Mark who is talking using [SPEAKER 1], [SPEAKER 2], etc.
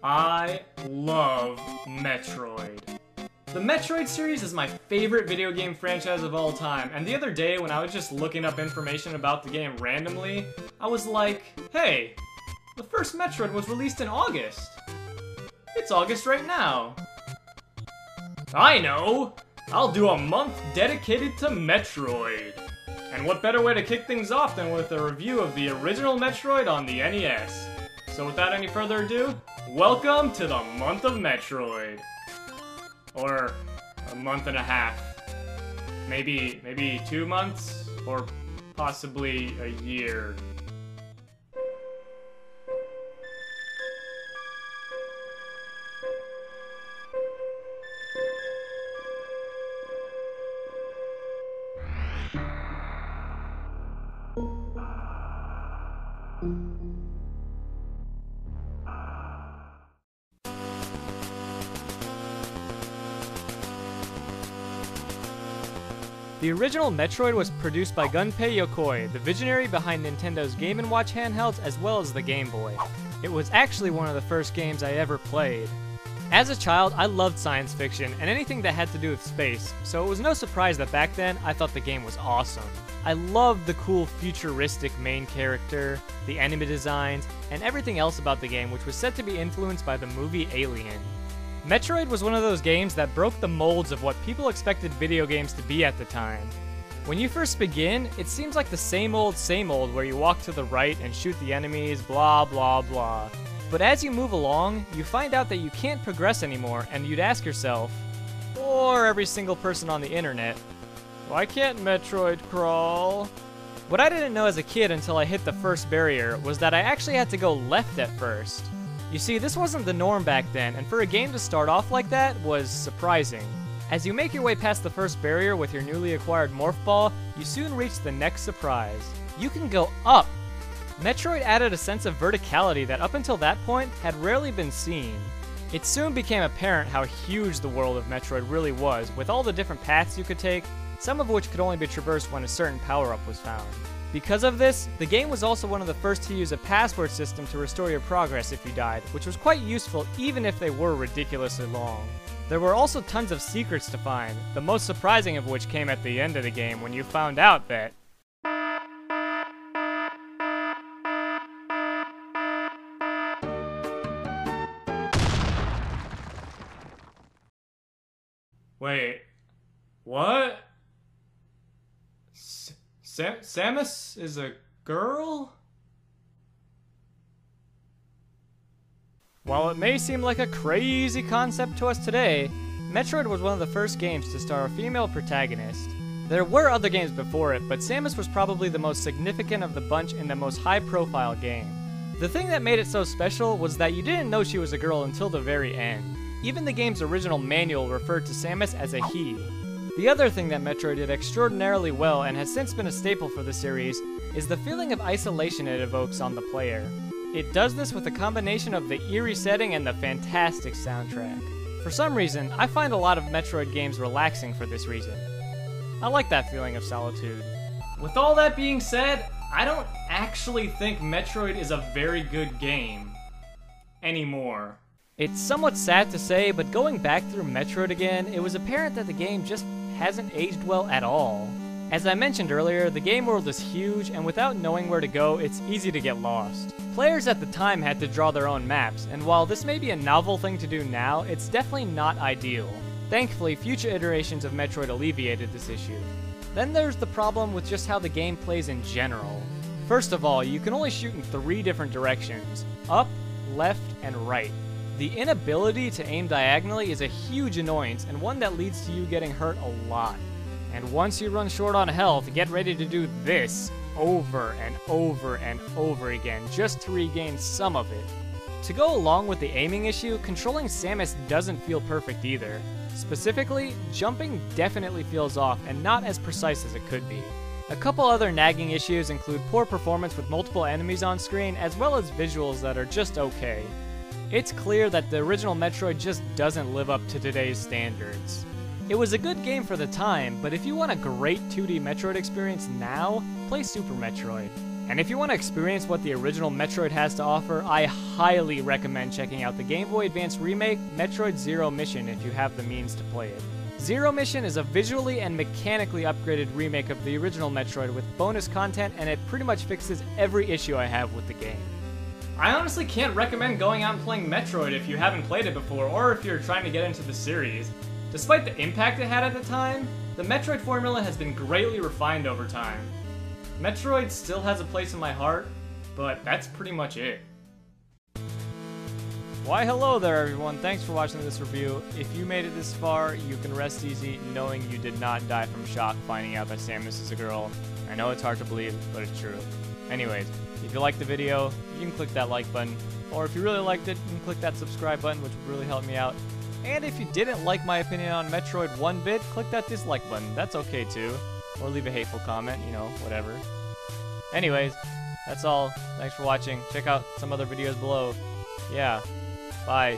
[SPEAKER 1] I love Metroid. The Metroid series is my favorite video game franchise of all time, and the other day when I was just looking up information about the game randomly, I was like, hey, the first Metroid was released in August. It's August right now. I know! I'll do a month dedicated to Metroid. And what better way to kick things off than with a review of the original Metroid on the NES. So without any further ado, welcome to the month of Metroid. Or a month and a half. Maybe 2 months? Or possibly a year. The original Metroid was produced by Gunpei Yokoi, the visionary behind Nintendo's Game & Watch handhelds as well as the Game Boy. It was actually one of the first games I ever played. As a child, I loved science fiction and anything that had to do with space, so it was no surprise that back then I thought the game was awesome. I loved the cool futuristic main character, the enemy designs, and everything else about the game, which was said to be influenced by the movie Alien. Metroid was one of those games that broke the molds of what people expected video games to be at the time. When you first begin, it seems like the same old where you walk to the right and shoot the enemies, blah blah blah. But as you move along, you find out that you can't progress anymore, and you'd ask yourself, or every single person on the internet, why can't Metroid crawl? What I didn't know as a kid until I hit the first barrier was that I actually had to go left at first. You see, this wasn't the norm back then, and for a game to start off like that was surprising. As you make your way past the first barrier with your newly acquired Morph Ball, you soon reach the next surprise. You can go up! Metroid added a sense of verticality that up until that point had rarely been seen. It soon became apparent how huge the world of Metroid really was, with all the different paths you could take, some of which could only be traversed when a certain power-up was found. Because of this, the game was also one of the first to use a password system to restore your progress if you died, which was quite useful even if they were ridiculously long. There were also tons of secrets to find, the most surprising of which came at the end of the game when you found out that wait, what? Samus is a girl? While it may seem like a crazy concept to us today, Metroid was one of the first games to star a female protagonist. There were other games before it, but Samus was probably the most significant of the bunch in the most high-profile game. The thing that made it so special was that you didn't know she was a girl until the very end. Even the game's original manual referred to Samus as a he. The other thing that Metroid did extraordinarily well and has since been a staple for the series is the feeling of isolation it evokes on the player. It does this with a combination of the eerie setting and the fantastic soundtrack. For some reason, I find a lot of Metroid games relaxing for this reason. I like that feeling of solitude. With all that being said, I don't actually think Metroid is a very good game anymore. It's somewhat sad to say, but going back through Metroid again, it was apparent that the game just hasn't aged well at all. As I mentioned earlier, the game world is huge, and without knowing where to go, it's easy to get lost. Players at the time had to draw their own maps, and while this may be a novel thing to do now, it's definitely not ideal. Thankfully, future iterations of Metroid alleviated this issue. Then there's the problem with just how the game plays in general. First of all, you can only shoot in 3 different directions: up, left, and right. The inability to aim diagonally is a huge annoyance, and one that leads to you getting hurt a lot. And once you run short on health, get ready to do this over and over and over again, just to regain some of it. To go along with the aiming issue, controlling Samus doesn't feel perfect either. Specifically, jumping definitely feels off and not as precise as it could be. A couple other nagging issues include poor performance with multiple enemies on screen, as well as visuals that are just okay. It's clear that the original Metroid just doesn't live up to today's standards. It was a good game for the time, but if you want a great 2D Metroid experience now, play Super Metroid. And if you want to experience what the original Metroid has to offer, I highly recommend checking out the Game Boy Advance remake, Metroid Zero Mission, if you have the means to play it. Zero Mission is a visually and mechanically upgraded remake of the original Metroid with bonus content, and it pretty much fixes every issue I have with the game. I honestly can't recommend going out and playing Metroid if you haven't played it before, or if you're trying to get into the series. Despite the impact it had at the time, the Metroid formula has been greatly refined over time. Metroid still has a place in my heart, but that's pretty much it. Why hello there everyone, thanks for watching this review. If you made it this far, you can rest easy knowing you did not die from shock finding out that Samus is a girl. I know it's hard to believe, but it's true. Anyways, if you liked the video, you can click that like button, or if you really liked it, you can click that subscribe button, which would really help me out. And if you didn't like my opinion on Metroid one bit, click that dislike button, that's okay too. Or leave a hateful comment, you know, whatever. Anyways, that's all. Thanks for watching. Check out some other videos below. Yeah. Bye.